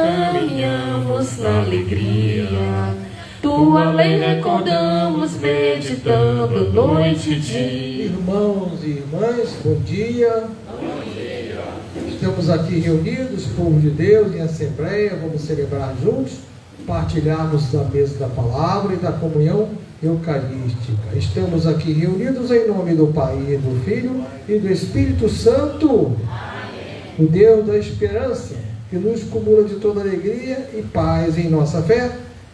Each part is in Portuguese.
caminhamos na alegria. Tua lei recordamos, meditando noite e dia. Irmãos e irmãs, bom dia. Estamos aqui reunidos, povo de Deus, em assembleia. Vamos celebrar juntos, partilharmos da mesa da palavra e da comunhão eucarística. Estamos aqui reunidos em nome do Pai, e do Filho e do Espírito Santo. Amém. O Deus da esperança, que nos cumula de toda alegria e paz em nossa fé,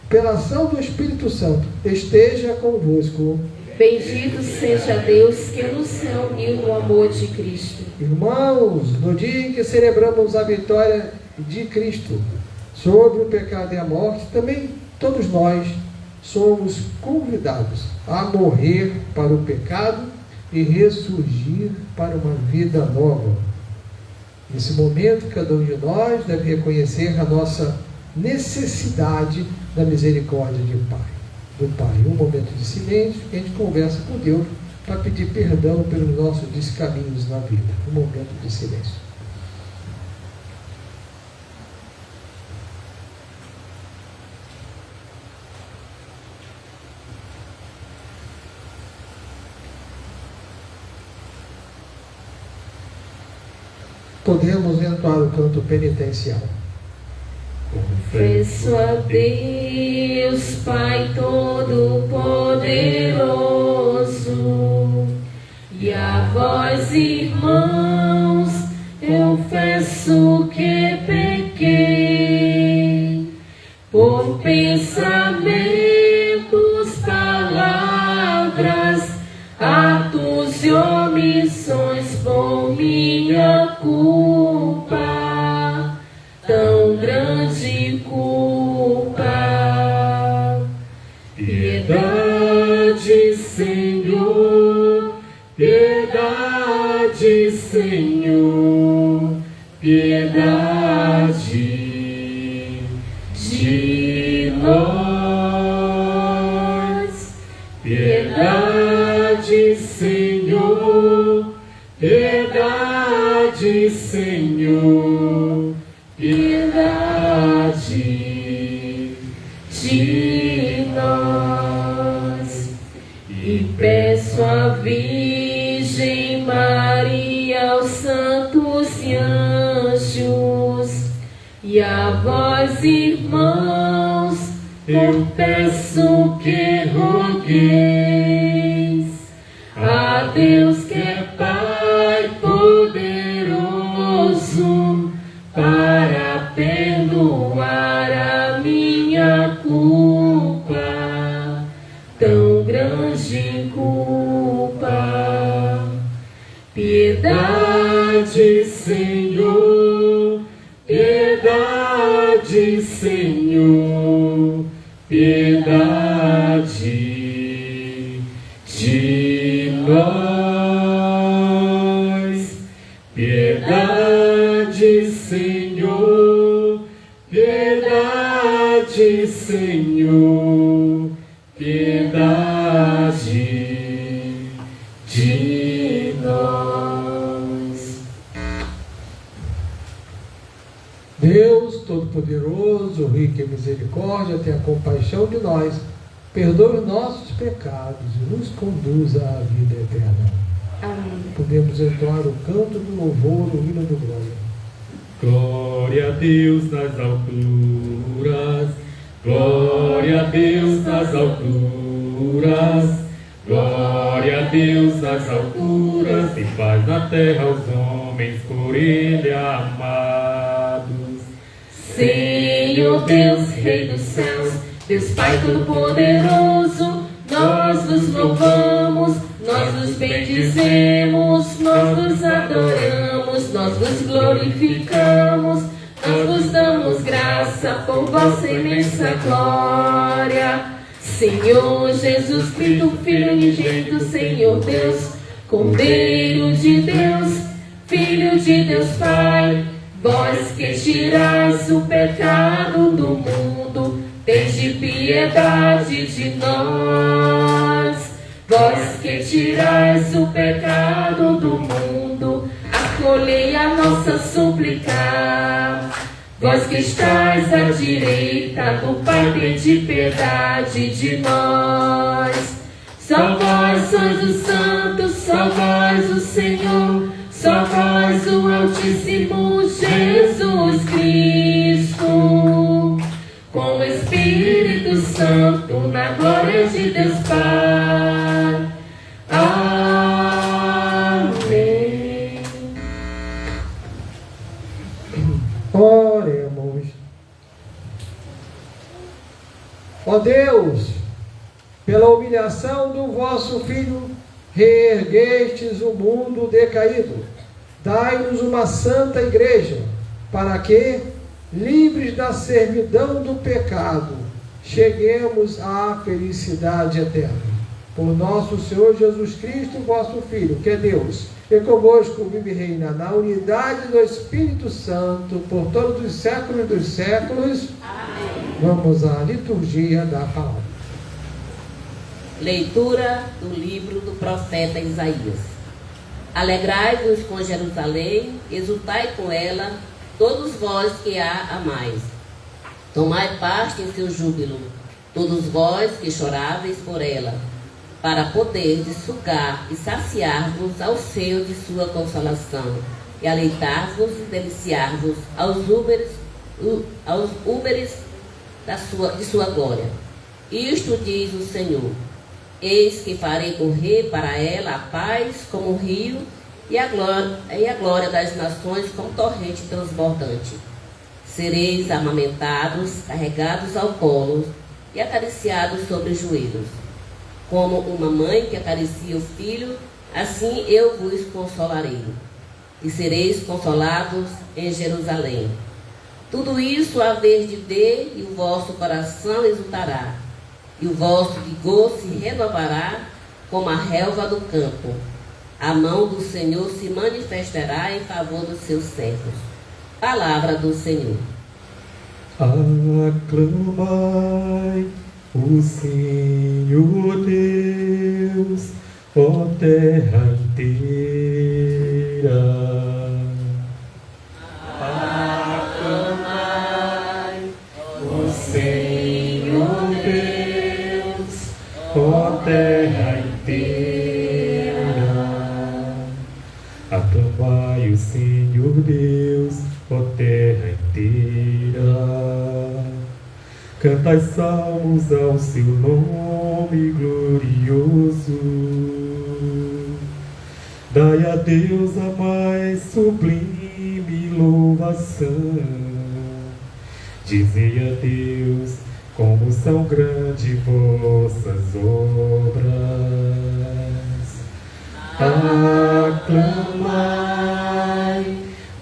pela ação do Espírito Santo, esteja convosco. Bendito seja Deus que nos reuniu no amor de Cristo. Irmãos, no dia em que celebramos a vitória de Cristo sobre o pecado e a morte, também todos nós somos convidados a morrer para o pecado e ressurgir para uma vida nova. Nesse momento, cada um de nós deve reconhecer a nossa necessidade da misericórdia do Pai. Um momento de silêncio, que a gente conversa com Deus para pedir perdão pelos nossos descaminhos na vida. Um momento de silêncio. Podemos entrar o canto penitencial. Confesso a Deus, Pai Todo-Poderoso, e a vós, irmãos, eu confesso que pequei, por pensamentos, palavras, atos e omissões, por minha culpa, tão grande culpa. Piedade, Senhor, piedade, Senhor, piedade de nós. Piedade, Senhor, piedade, Senhor, piedade de nós. E peço à Virgem Maria, aos santos e anjos, e a vós, irmãos, eu peço que rogueis a Deus, que é Pai poderoso, para perdoar a minha culpa, tão grande culpa. Piedade, Senhor, piedade, Senhor, piedade de nós. Piedade, Senhor, piedade, Senhor, piedade de nós. Deus Todo-Poderoso, rico em misericórdia, tenha compaixão de nós, perdoe os nossos pecados e nos conduza à vida eterna. Amém. Podemos entoar o canto do louvor, o hino do glória. Glória a Deus nas alturas, glória a Deus nas alturas, glória a Deus nas alturas, e paz na terra aos homens por Ele amados. Senhor Deus, Rei dos céus, Deus Pai Todo-Poderoso, nós nos louvamos, nós nos bendizemos, nós nos adoramos, nós nos glorificamos, nós vos damos graça por vossa imensa glória. Senhor Jesus Cristo, Filho unigênito, Senhor Deus, Cordeiro de Deus, Filho de Deus Pai, vós que tirais o pecado do mundo, tende piedade de nós. Vós que tirais o pecado do mundo, acolhei a nossa súplica. Vós que estáis à direita do Pai, tende piedade de nós. Só vós sois o Santo, só vós o Senhor, só vós o Altíssimo Jesus Cristo. Com o Espírito Santo, na glória de Deus Pai. Amém. Oremos. Ó Deus, pela humilhação do vosso Filho, reerguestes o mundo decaído. Dai-nos uma santa igreja, para que, livres da servidão do pecado, cheguemos à felicidade eterna. Por nosso Senhor Jesus Cristo, vosso Filho, que é Deus, e convosco vive e reina na unidade do Espírito Santo, por todos os séculos dos séculos. Amém. Vamos à liturgia da palavra. Leitura do livro do profeta Isaías. Alegrai-vos com Jerusalém, exultai com ela, todos vós que a amais. Tomai parte em seu júbilo, todos vós que choráveis por ela, para poderdes sugar e saciar-vos ao seio de sua consolação, e aleitar-vos e deliciar-vos aos úberes de sua glória. Isto diz o Senhor: eis que farei correr para ela a paz como um rio, e a glória das nações como torrente transbordante. Sereis amamentados, carregados ao colo e acariciados sobre os joelhos. Como uma mãe que acaricia o filho, assim eu vos consolarei. E sereis consolados em Jerusalém. Tudo isso a vez de ver, e o vosso coração exultará, e o vosso vigor se renovará como a relva do campo. A mão do Senhor se manifestará em favor dos seus servos. Palavra do Senhor. Aclamai o Senhor Deus, ó terra inteira. Aclamai o Senhor Deus, ó terra inteira. Aclamai o Senhor Deus, ó terra inteira. Cantai salmos ao seu nome glorioso. Dai a Deus a mais sublime louvação. Dizei a Deus como são grandes vossas obras. Aclamai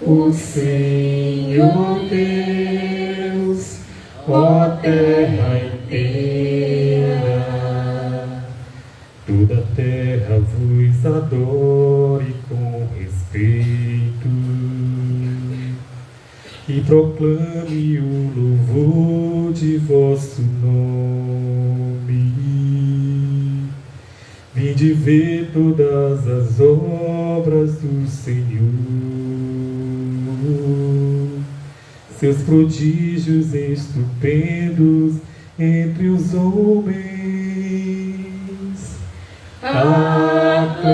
o Senhor Deus, ó terra inteira. Toda a terra vos adore com respeito e proclame o louvor de vosso nome. Vinde ver todas as obras do Senhor, seus prodígios estupendos entre os homens. Aclamai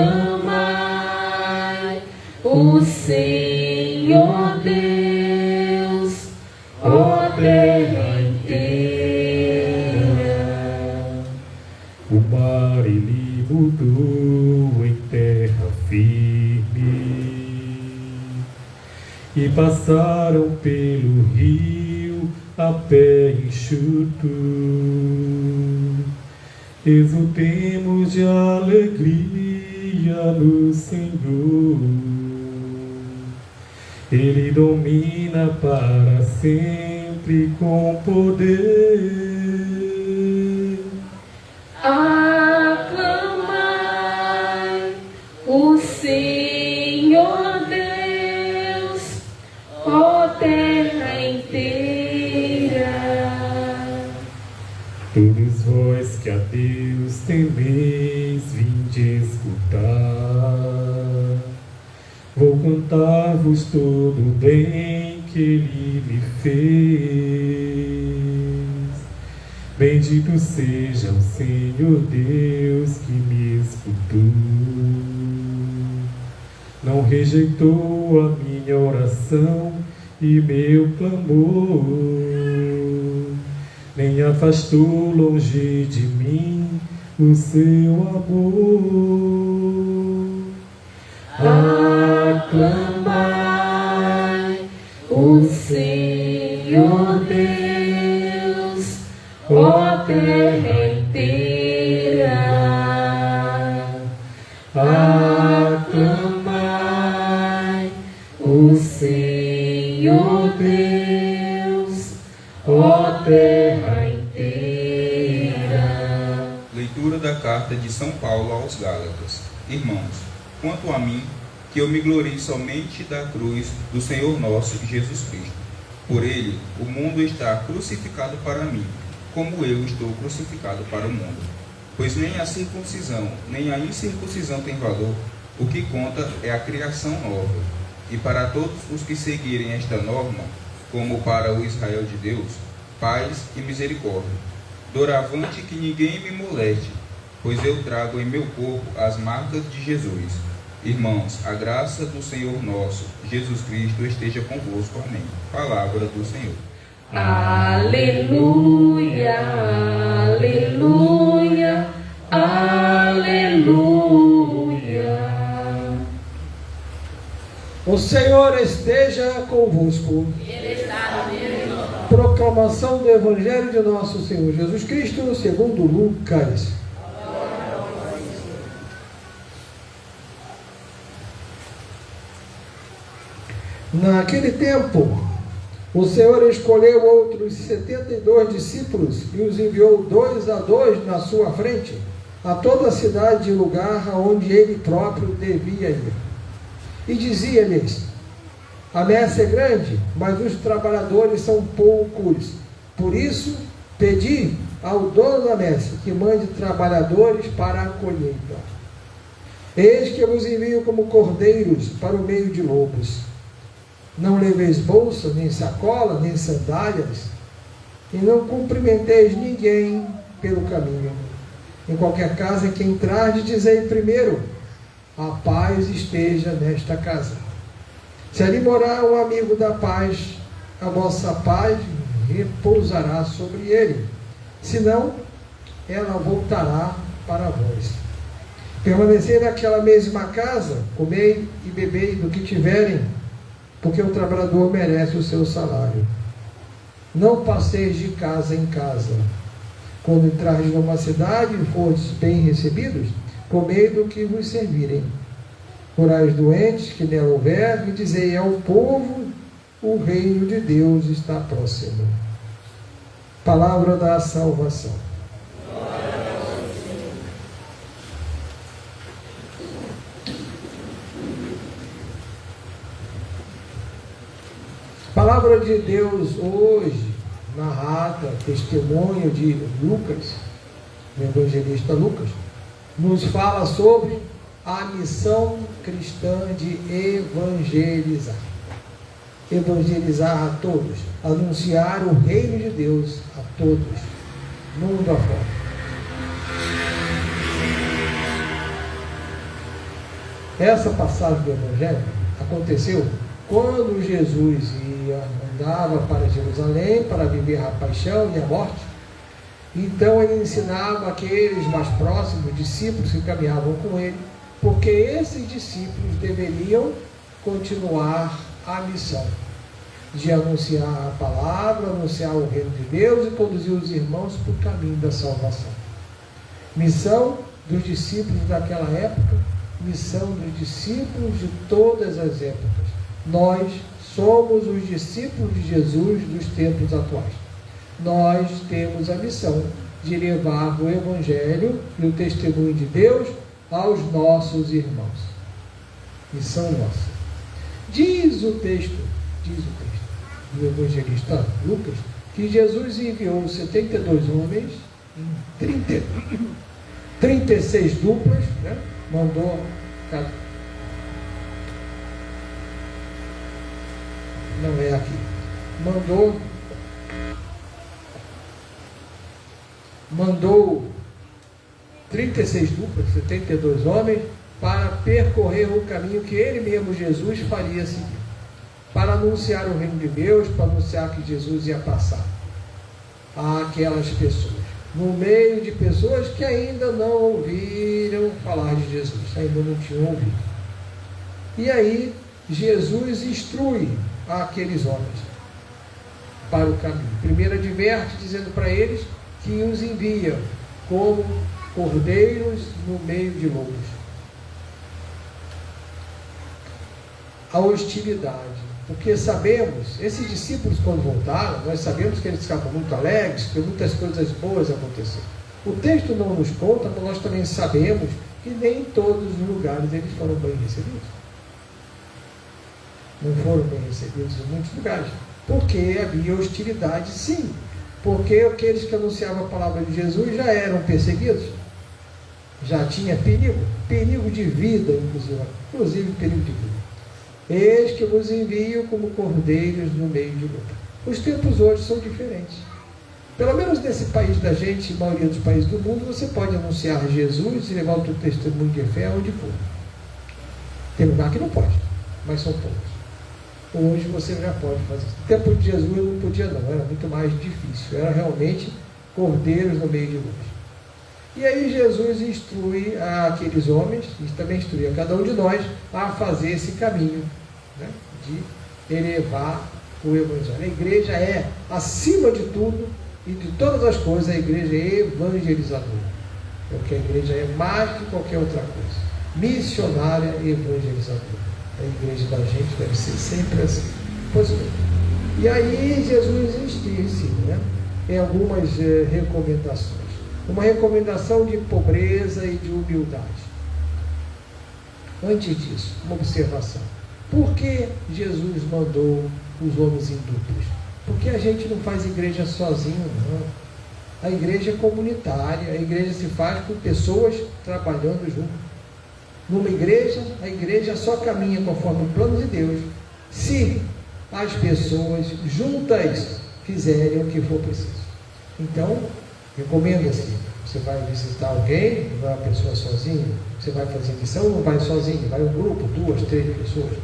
o Senhor Deus, ó terra inteira. O mar ele mudou em terra firme, e passaram pelo rio a pé enxuto. Exultemos de alegria no Senhor. Ele domina para sempre com poder. Aclamai o Senhor Deus, ó terra inteira. Todos vós que a Deus temeis, vinde escutar. Vou contar-vos todo o bem que Ele me fez. Bendito seja o Senhor Deus que me escutou, não rejeitou a minha oração e meu clamor, nem afastou longe de mim o seu amor. Aclamai o Senhor Deus, ó terra inteira. Aclamai o Senhor Deus, ó terra inteira. Leitura da carta de São Paulo aos Gálatas. Irmãos, quanto a mim, que eu me glorie somente da cruz do Senhor nosso Jesus Cristo. Por ele, o mundo está crucificado para mim, como eu estou crucificado para o mundo. Pois nem a circuncisão, nem a incircuncisão tem valor, o que conta é a criação nova. E para todos os que seguirem esta norma, como para o Israel de Deus, paz e misericórdia. Doravante que ninguém me moleste, pois eu trago em meu corpo as marcas de Jesus. Irmãos, a graça do Senhor nosso, Jesus Cristo, esteja convosco. Amém. Palavra do Senhor. Aleluia, aleluia, aleluia. O Senhor esteja convosco. Ele está no meio. Proclamação do Evangelho de nosso Senhor Jesus Cristo, segundo Lucas. Naquele tempo, o Senhor escolheu outros 72 discípulos e os enviou 2 a 2 na sua frente, a toda a cidade e lugar aonde ele próprio devia ir. E dizia-lhes: a messe é grande, mas os trabalhadores são poucos. Por isso, pedi ao dono da messe que mande trabalhadores para a colheita. Eis que eu vos envio como cordeiros para o meio de lobos. Não leveis bolsa, nem sacola, nem sandálias, e não cumprimenteis ninguém pelo caminho. Em qualquer casa em que entrardes, dizei primeiro: a paz esteja nesta casa. Se ali morar um amigo da paz, a vossa paz repousará sobre ele. Senão, ela voltará para vós. Permanecei naquela mesma casa, comei e bebei do que tiverem, porque o trabalhador merece o seu salário. Não passeis de casa em casa. Quando entrardes numa cidade e fordes bem recebidos, comei do que vos servirem. Curai os doentes que nela houver, e dizei ao povo: o reino de Deus está próximo. Palavra da salvação. Palavra de Deus hoje, narrada, testemunho de Lucas, o evangelista Lucas, nos fala sobre a missão cristã de evangelizar. Evangelizar a todos, anunciar o reino de Deus a todos, mundo afora. Essa passagem do Evangelho aconteceu quando Jesus andava para Jerusalém para viver a paixão e a morte. Então ele ensinava aqueles mais próximos, discípulos que caminhavam com ele, porque esses discípulos deveriam continuar a missão de anunciar a palavra, anunciar o reino de Deus e conduzir os irmãos para o caminho da salvação. Missão dos discípulos daquela época, missão dos discípulos de todas as épocas. Nós somos os discípulos de Jesus dos tempos atuais. Nós temos a missão de levar o Evangelho e o testemunho de Deus aos nossos irmãos. Missão nossa. Diz o texto do evangelista Lucas que Jesus enviou 72 homens em 36 duplas, né? Mandou não é aqui. Mandou 36 duplas, 72 homens, para percorrer o caminho que ele mesmo, Jesus, faria seguir. Para anunciar o reino de Deus, para anunciar que Jesus ia passar àquelas pessoas. No meio de pessoas que ainda não ouviram falar de Jesus, ainda não tinham ouvido. E aí, Jesus instrui aqueles homens para o caminho. Primeiro adverte, dizendo para eles que os envia como cordeiros no meio de lobos. A hostilidade. Porque sabemos, esses discípulos quando voltaram, nós sabemos que eles ficavam muito alegres, que muitas coisas boas aconteceram. O texto não nos conta, mas nós também sabemos que nem em todos os lugares eles foram bem recebidos. Não foram bem recebidos em muitos lugares. Porque havia hostilidade, sim. Porque aqueles que anunciavam a palavra de Jesus já eram perseguidos. Já tinha perigo de vida, inclusive perigo de vida. Eis que vos envio como cordeiros no meio de luta. Os tempos hoje são diferentes. Pelo menos nesse país da gente, e maioria dos países do mundo, você pode anunciar Jesus e levar o teu testemunho de fé onde for. Tem lugar que não pode, mas são poucos. Hoje você já pode fazer isso. No tempo de Jesus não podia não, era muito mais difícil. Era realmente cordeiros no meio de luta. E aí Jesus instrui aqueles homens, e também instrui a cada um de nós, a fazer esse caminho, né, de elevar o Evangelho. A igreja é, acima de tudo e de todas as coisas, a igreja é evangelizadora. Porque a igreja é mais que qualquer outra coisa. Missionária e evangelizadora. A igreja da gente deve ser sempre assim. Pois bem. E aí Jesus ensina, né, em algumas recomendações. Uma recomendação de pobreza e de humildade. Antes disso, uma observação. Por que Jesus mandou os homens em duplas? Porque a gente não faz igreja sozinho, não. A igreja é comunitária, a igreja se faz com pessoas trabalhando junto. Numa igreja, a igreja só caminha conforme o plano de Deus, se as pessoas juntas fizerem o que for preciso. Então, recomenda-se, você vai visitar alguém, não vai uma pessoa sozinha, você vai fazer missão, não vai sozinho, vai um grupo, 2, 3 pessoas,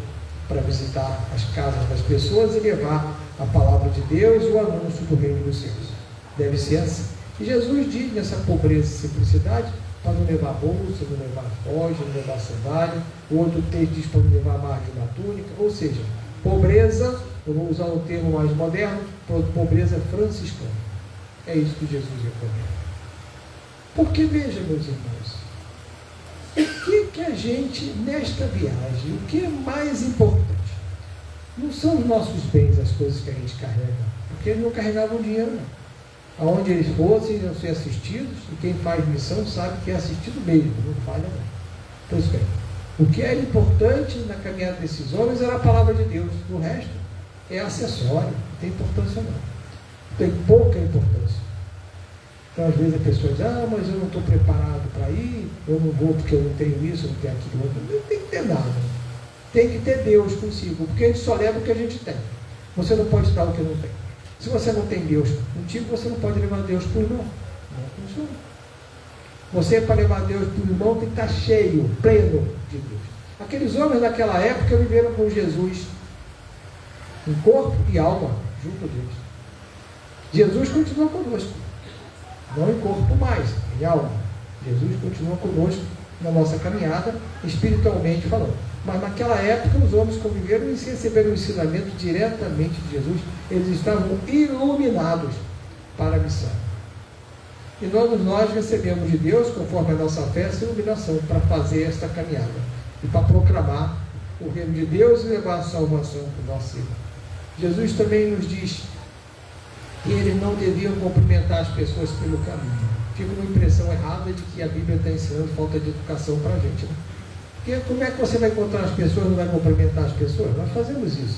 para visitar as casas das pessoas e levar a palavra de Deus e o anúncio do reino dos céus. Deve ser assim. E Jesus diz nessa pobreza e simplicidade, para não levar bolsa, não levar foge, não levar sandália. O outro texto diz para não levar mais de uma túnica. Ou seja, pobreza, eu vou usar um termo mais moderno, pobreza franciscana. É isso que Jesus recomenda. Porque veja, meus irmãos, o que a gente, nesta viagem, o que é mais importante? Não são os nossos bens, as coisas que a gente carrega, porque eles não carregavam dinheiro, não. Aonde eles fossem, iam ser assistidos, e quem faz missão sabe que é assistido mesmo, não falha não. Pois bem, o que era importante na caminhada desses homens era a palavra de Deus, o resto é acessório, não tem importância não. Tem pouca importância. Então às vezes a pessoa diz, mas eu não estou preparado para ir, eu não vou porque eu não tenho isso, eu não tenho aquilo outro. Não tem que ter nada. Tem que ter Deus consigo, porque a gente só leva o que a gente tem. Você não pode dar o que não tem. Se você não tem Deus contigo, você não pode levar Deus para o irmão. Não funciona. Você, para levar Deus para o irmão, tem que estar cheio, pleno de Deus. Aqueles homens naquela época viveram com Jesus em corpo e alma, junto a Deus. Jesus continua conosco, não em corpo mais, em alma. Jesus continua conosco na nossa caminhada, espiritualmente falando. Mas naquela época os homens conviveram e receberam o ensinamento diretamente de Jesus. Eles estavam iluminados para a missão. E nós recebemos de Deus, conforme a nossa fé, essa iluminação para fazer esta caminhada e para proclamar o reino de Deus e levar a salvação para o nosso irmão. Jesus também nos diz que eles não deviam cumprimentar as pessoas pelo caminho. Fica uma impressão errada de que a Bíblia está ensinando falta de educação para a gente, né? Porque como é que você vai encontrar as pessoas e não vai cumprimentar as pessoas? Nós fazemos isso.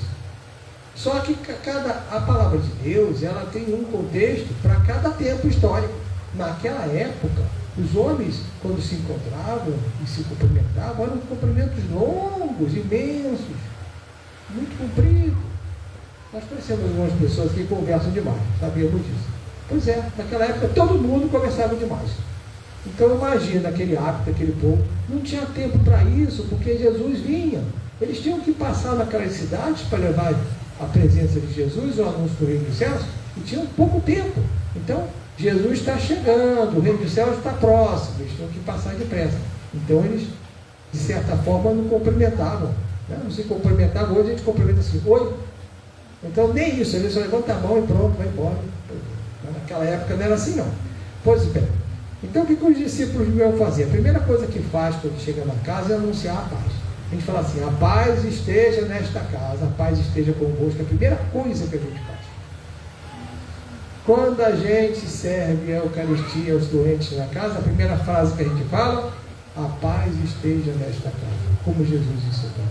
Só que a palavra de Deus, ela tem um contexto para cada tempo histórico. Naquela época, os homens, quando se encontravam e se cumprimentavam, eram cumprimentos longos, imensos, muito compridos. Nós conhecemos algumas pessoas que conversam demais, sabíamos disso. Pois é, naquela época todo mundo conversava demais. Então imagina aquele hábito, aquele povo, não tinha tempo para isso, porque Jesus vinha. Eles tinham que passar naquelas cidades para levar a presença de Jesus, o anúncio do reino dos céus, e tinham pouco tempo. Então, Jesus está chegando, o reino dos céus está próximo, eles tinham que passar depressa. Então eles, de certa forma, não cumprimentavam, né? Não se cumprimentavam. Hoje a gente cumprimenta assim, oi. Então nem isso, ele só levanta a mão e pronto, vai embora. Naquela época não era assim não. Pois bem, então o que os discípulos iam fazer? A primeira coisa que faz quando chega na casa é anunciar a paz. A gente fala assim, a paz esteja nesta casa, a paz esteja convosco. É a primeira coisa que a gente faz. Quando a gente serve a Eucaristia aos doentes na casa, a primeira frase que a gente fala, a paz esteja nesta casa, como Jesus ensinou.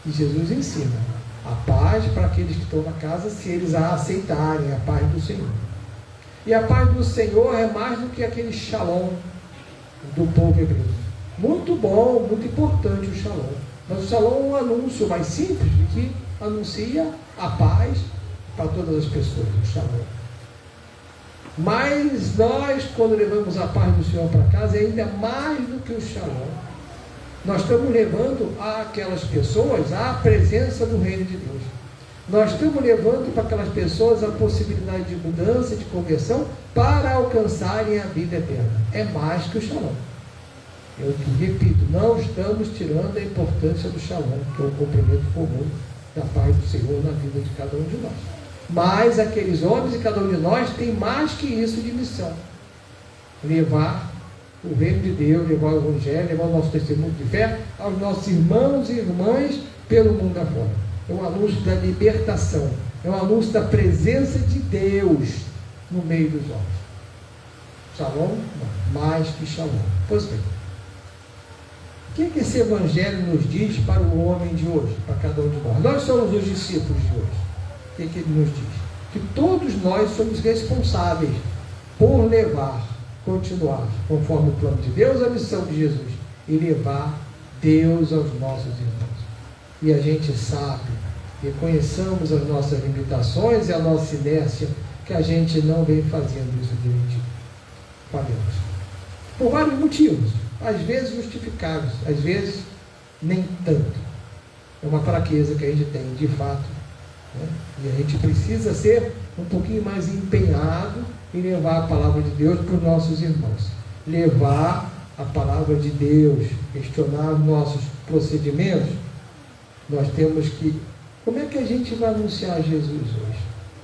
E Jesus ensina a paz para aqueles que estão na casa, se eles a aceitarem, a paz do Senhor. E a paz do Senhor é mais do que aquele shalom do povo hebreu. Muito bom, muito importante o shalom. Mas o shalom é um anúncio mais simples de que anuncia a paz para todas as pessoas, o shalom. Mas nós, quando levamos a paz do Senhor para casa, é ainda mais do que o shalom. Nós estamos levando àquelas pessoas a presença do reino de Deus. Nós estamos levando para aquelas pessoas a possibilidade de mudança, de conversão, para alcançarem a vida eterna. É mais que o shalom. Eu repito, não estamos tirando a importância do shalom, que é o cumprimento comum da paz do Senhor na vida de cada um de nós. Mas aqueles homens e cada um de nós tem mais que isso de missão. Levar o reino de Deus, levar o Evangelho, levar o nosso testemunho de fé aos nossos irmãos e irmãs pelo mundo afora. É um anúncio da libertação, é um anúncio da presença de Deus no meio dos homens. Shalom? Não, mais que shalom. Pois bem, o que esse Evangelho nos diz para o homem de hoje, para cada um de nós? Nós somos os discípulos de hoje. O que ele nos diz? Que todos nós somos responsáveis por levar, continuar, conforme o plano de Deus, a missão de Jesus, e levar Deus aos nossos irmãos. E a gente sabe, reconheçamos as nossas limitações e a nossa inércia, que a gente não vem fazendo isso direitinho. Falhamos. Por vários motivos, às vezes justificáveis, às vezes nem tanto. É uma fraqueza que a gente tem, de fato, né? E a gente precisa ser um pouquinho mais empenhado em levar a palavra de Deus para os nossos irmãos. Levar a palavra de Deus, questionar os nossos procedimentos. Nós temos que... Como é que a gente vai anunciar Jesus hoje,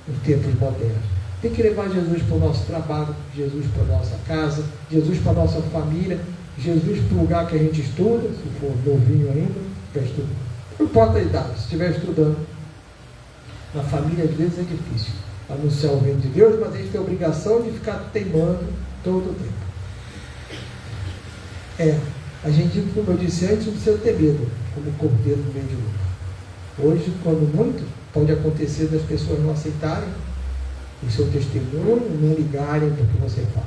nos tempos modernos? Tem que levar Jesus para o nosso trabalho, Jesus para a nossa casa, Jesus para a nossa família, Jesus para o lugar que a gente estuda, se for novinho ainda, já estuda. Não importa a idade, se estiver estudando. Na família, às vezes, é difícil anunciar o reino de Deus, mas a gente tem a obrigação de ficar teimando todo o tempo. A gente, como eu disse antes, não precisa ter medo, como cordeiro no meio de luto. Hoje, quando muito, pode acontecer das pessoas não aceitarem o seu testemunho, não ligarem para o que você fala.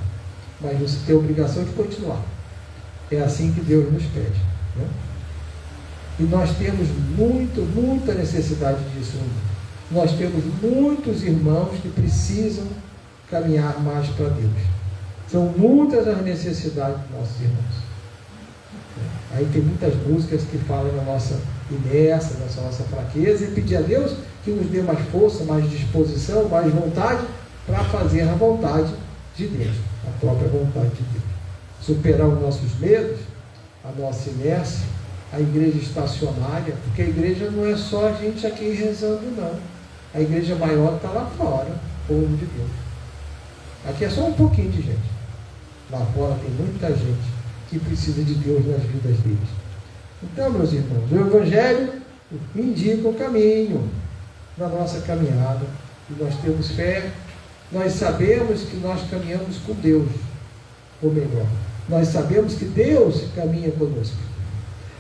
Mas você tem a obrigação de continuar. É assim que Deus nos pede, né? E nós temos muita necessidade disso no mundo. Nós temos muitos irmãos que precisam caminhar mais para Deus. São muitas as necessidades dos nossos irmãos. Aí tem muitas músicas que falam da nossa inércia, da nossa fraqueza, e pedir a Deus que nos dê mais força, mais disposição, mais vontade para fazer a vontade de Deus, a própria vontade de Deus. Superar os nossos medos, a nossa inércia, a igreja estacionária, porque a igreja não é só a gente aqui rezando, não. A igreja maior está lá fora, povo de Deus. Aqui é só um pouquinho de gente. Lá fora tem muita gente que precisa de Deus nas vidas deles. Então, meus irmãos, o Evangelho indica o caminho da nossa caminhada. E nós temos fé, nós sabemos que nós caminhamos com Deus. Ou melhor, nós sabemos que Deus caminha conosco.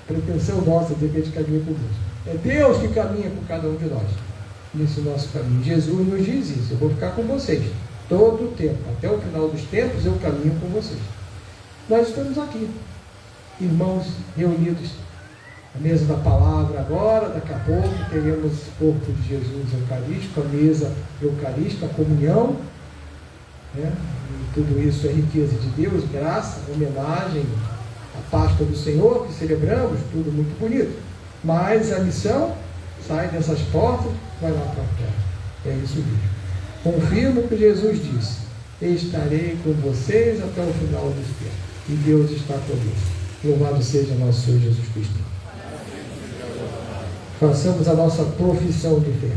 Pretensão nossa de que a gente caminha com Deus. É Deus que caminha com cada um de nós nesse nosso caminho. Jesus nos diz isso: eu vou ficar com vocês todo o tempo, até o final dos tempos eu caminho com vocês. Nós estamos aqui, irmãos reunidos A mesa da palavra agora, daqui a pouco teremos o corpo de Jesus eucarístico, a mesa eucarística, a comunhão, né? E tudo isso é riqueza de Deus, graça, homenagem à Páscoa do Senhor que celebramos, tudo muito bonito. Mas a missão sai dessas portas, vai lá para fora. É isso mesmo. Confirmo o que Jesus disse: estarei com vocês até o final dos tempos. E Deus está conosco. Louvado seja nosso Senhor Jesus Cristo. Façamos a nossa profissão de fé.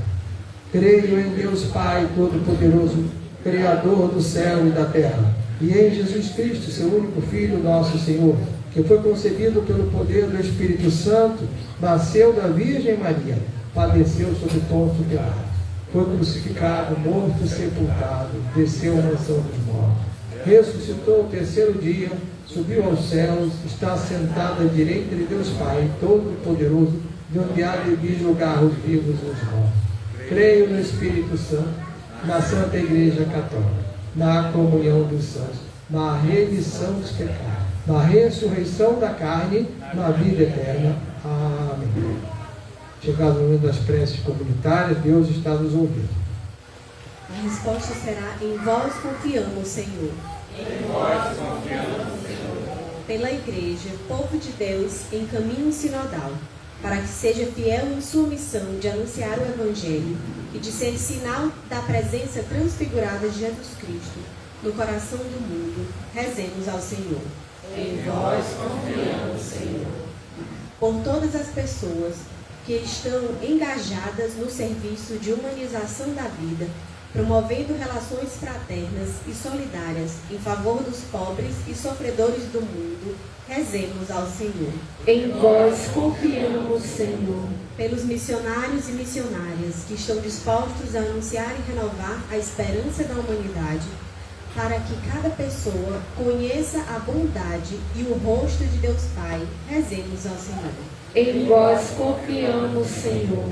Creio em Deus Pai Todo-Poderoso, Criador do céu e da terra, e em Jesus Cristo, seu único Filho, nosso Senhor, que foi concebido pelo poder do Espírito Santo, nasceu da Virgem Maria, padeceu sob Pôncio Pilato, foi crucificado, morto e sepultado, desceu à mansão dos mortos, ressuscitou o terceiro dia, subiu aos céus, está sentado à direita de Deus Pai Todo-Poderoso, de onde há de vir julgar os vivos e os mortos. Creio no Espírito Santo, na Santa Igreja Católica, na comunhão dos santos, na remissão dos pecados, na ressurreição da carne, na vida eterna. Amém. Chegado o momento das preces comunitárias, Deus está nos ouvindo. A resposta será: em vós confiamos, Senhor. Em vós confiamos, Senhor. Pela Igreja, povo de Deus, em caminho sinodal, para que seja fiel em sua missão de anunciar o Evangelho e de ser sinal da presença transfigurada de Jesus Cristo no coração do mundo, rezemos ao Senhor. Em vós confiamos, Senhor. Por todas as pessoas que estão engajadas no serviço de humanização da vida, promovendo relações fraternas e solidárias em favor dos pobres e sofredores do mundo, rezemos ao Senhor. Em vós confiamos, Senhor. Pelos missionários e missionárias que estão dispostos a anunciar e renovar a esperança da humanidade, para que cada pessoa conheça a bondade e o rosto de Deus Pai, rezemos ao Senhor. Em vós confiamos, Senhor.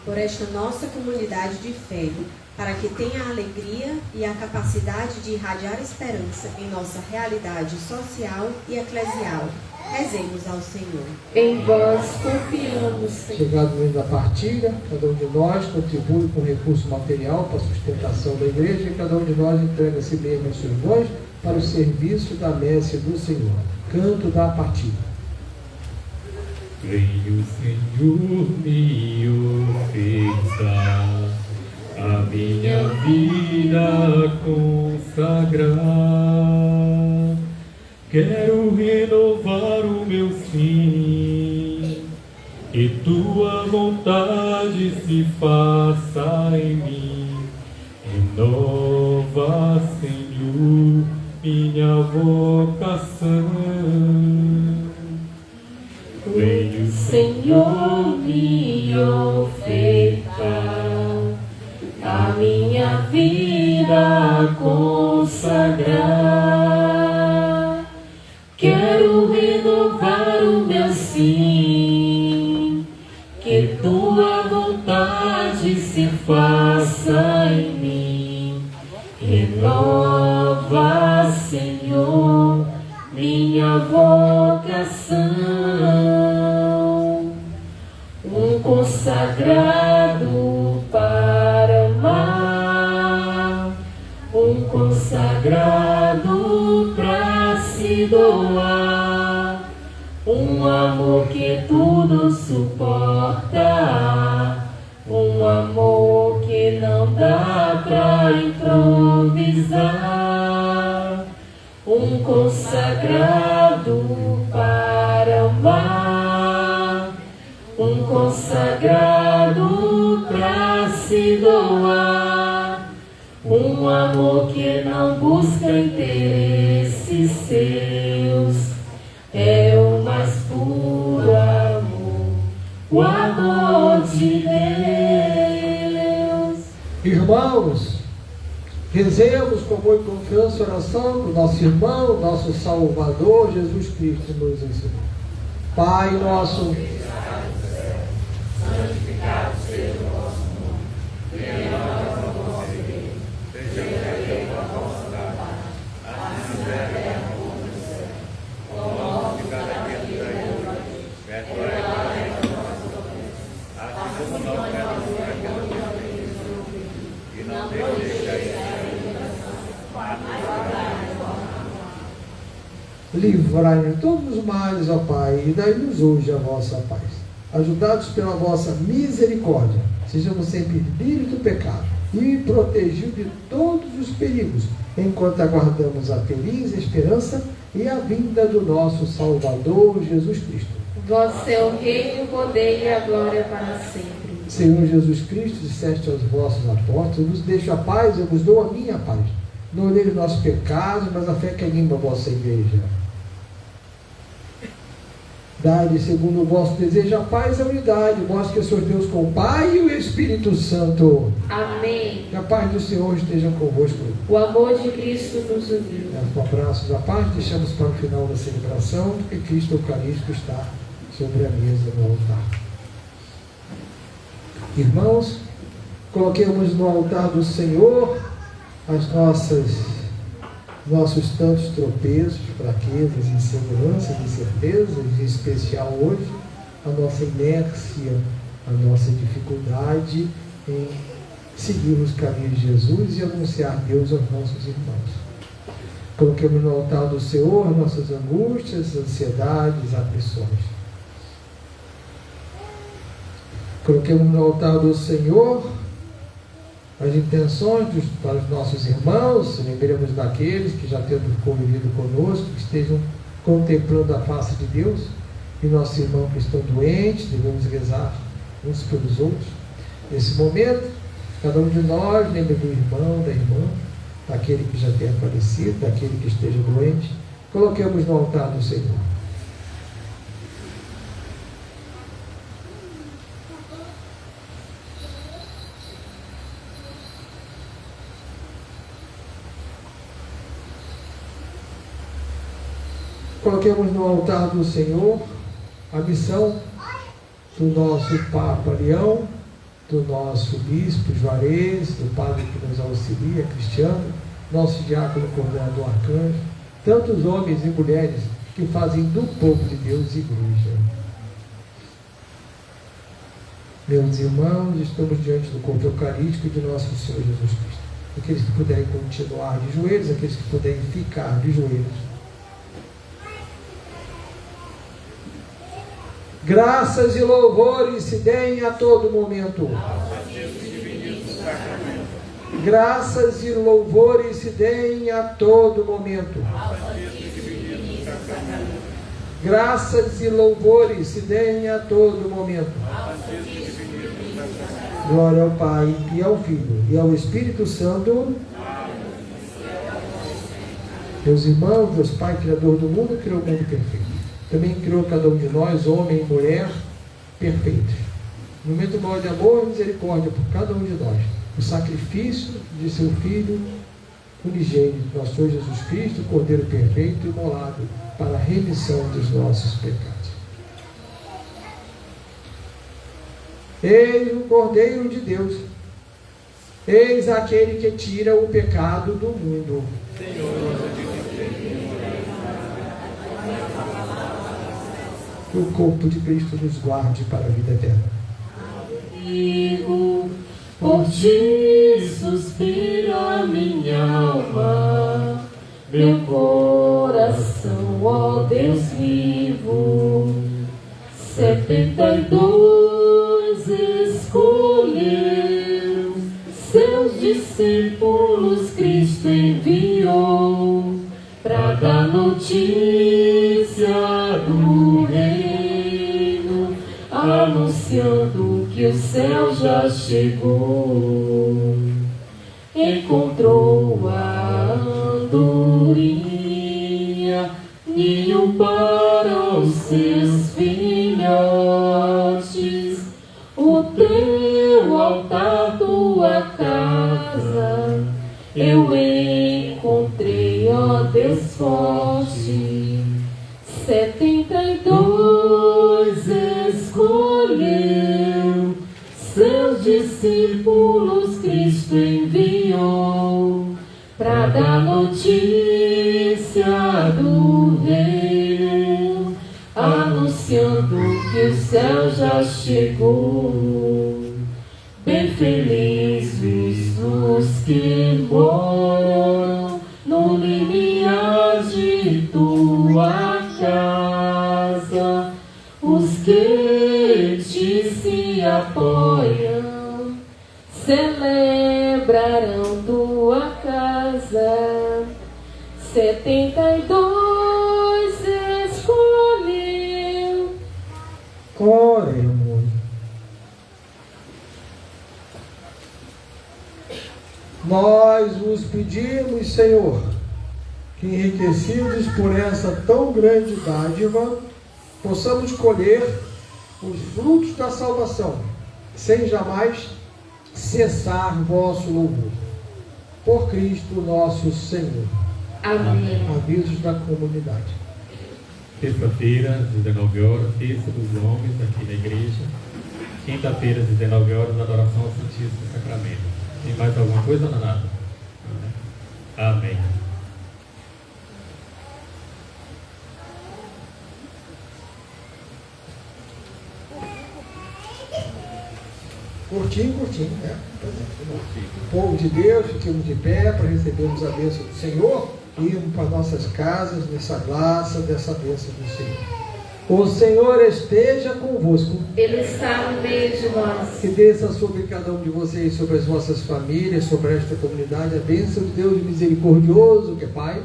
Por esta nossa comunidade de fé, para que tenha a alegria e a capacidade de irradiar esperança em nossa realidade social e eclesial, rezemos ao Senhor. Em vós confiamos, Senhor. Chegado o momento da partilha, cada um de nós contribui com recurso material para a sustentação da igreja e cada um de nós entrega a si mesmo as suas dons para o serviço da messe do Senhor. Canto da partilha. Venho, Senhor, me ofertar, a minha vida consagrar. Quero renovar o meu sim, que tua vontade se faça em mim. Renova, Senhor, minha vocação. Venho, Senhor, me ofertar, a minha vida consagrar. Quero renovar o meu sim, que tua vontade se faça em mim. Renova, Senhor, minha vocação. Um consagrado para amar, um consagrado para se doar, um amor que tudo suporta, um amor que não dá pra improvisar, um consagrado para amar, um consagrado pra se doar, um amor que não busca interesses seus, é o mais puro amor, o amor de Deus. Irmãos, rezemos com muita confiança a oração do nosso irmão, nosso Salvador, Jesus Cristo nos ensinou. Pai nosso, santificado seja o vosso nome. Venha a nós o vosso reino. Seja feita a vossa vontade, assim na terra como no céu. O nosso de cada dia nos dai hoje. Perdoai Livrai-nos de todos os males, ó Pai, e dai-nos hoje a vossa paz. Ajudados pela vossa misericórdia, sejamos sempre livres do pecado e protegidos de todos os perigos, enquanto aguardamos a feliz esperança e a vinda do nosso Salvador Jesus Cristo. Vosso é o reino, o poder e a glória para sempre. Senhor Jesus Cristo, disseste aos vossos apóstolos: eu vos deixo a paz, eu vos dou a minha paz. Não olhei os nossos pecados, mas a fé que anima a vossa igreja. Dai-lhe, segundo o vosso desejo, a paz e a unidade. Mostre que sois Deus com o Pai e o Espírito Santo. Amém. Que a paz do Senhor esteja convosco. O amor de Cristo nos uniu. Com abraços da paz, deixamos para o final da celebração, porque Cristo Eucarístico está sobre a mesa no altar. Irmãos, coloquemos no altar do Senhor as nossos tantos tropeços, fraquezas, inseguranças, incertezas, em especial hoje, a nossa inércia, a nossa dificuldade em seguir os caminhos de Jesus e anunciar Deus aos nossos irmãos. Coloquemos no altar do Senhor nossas angústias, ansiedades, aflições. Coloquemos no altar do Senhor as intenções para os nossos irmãos. Lembremos daqueles que já tendo convivido conosco, que estejam contemplando a face de Deus, e nossos irmãos que estão doentes, devemos rezar uns pelos outros. Nesse momento, cada um de nós lembre do irmão, da irmã, daquele que já tenha falecido, daquele que esteja doente. Coloquemos no altar do Senhor. Coloquemos no altar do Senhor a missão do nosso Papa Leão, do nosso Bispo Juarez, do Padre que nos auxilia, Cristiano, nosso diácono coordenador Arcanjo, tantos homens e mulheres que fazem do povo de Deus igreja. Meus irmãos, estamos diante do corpo eucarístico de nosso Senhor Jesus Cristo. Aqueles que puderem continuar de joelhos, aqueles que puderem ficar de joelhos. Graças e louvores se deem a todo momento. Graças e louvores se deem a todo momento. Graças e louvores se deem a todo momento. Glória ao Pai e ao Filho e ao Espírito Santo. Meus irmãos, Deus Pai, Criador do mundo, criou o mundo perfeito. Também criou cada um de nós, homem e mulher, perfeitos. No momento maior de amor e misericórdia por cada um de nós. O sacrifício de seu Filho unigênito, nosso Senhor Jesus Cristo, Cordeiro perfeito e imolado para a remissão dos nossos pecados. Eis o Cordeiro de Deus. Eis aquele que tira o pecado do mundo. Que o corpo de Cristo nos guarde para a vida eterna. Amigo, por ti suspira minha alma, meu coração, ó Deus vivo. 72 escolheu, seus discípulos Cristo enviou, para dar notícia do reino, anunciando que o céu já chegou. Encontrou a andorinha, ninho para os seus filhotes, o teu altar, tua casa, eu encontrei, ó Deus forte. 72 escolheu, seus discípulos Cristo enviou, para dar notícia do reino, anunciando que o céu já chegou. Bem felizes os que moram no limiar de tua apoiam, celebrarão tua casa. 72 escolheu. Oremos. Nós vos pedimos, Senhor, que enriquecidos por essa tão grande dádiva, possamos colher os frutos da salvação, sem jamais cessar vosso louvor. Por Cristo nosso Senhor. Amém. Avisos da comunidade. Terça-feira, 19 horas, terça dos homens aqui na igreja. Quinta-feira, 19 horas, adoração ao Santíssimo Sacramento. Tem mais alguma coisa, Nanato? Amém. Curtinho, né? Povo de Deus, fiquemos de pé para recebermos a bênção do Senhor e irmos para nossas casas nessa graça, dessa bênção do Senhor. O Senhor esteja convosco. Ele está no meio de nós. Que desça sobre cada um de vocês, sobre as vossas famílias, sobre esta comunidade, a bênção de Deus misericordioso, que é Pai,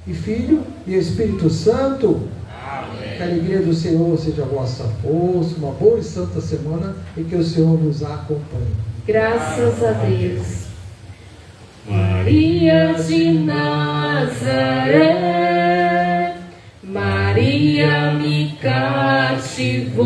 e Filho, e Espírito Santo. Amém. Que a alegria do Senhor seja a vossa força, uma boa e santa semana, e que o Senhor nos acompanhe. Graças a Deus. Maria de Nazaré, Maria me cativou.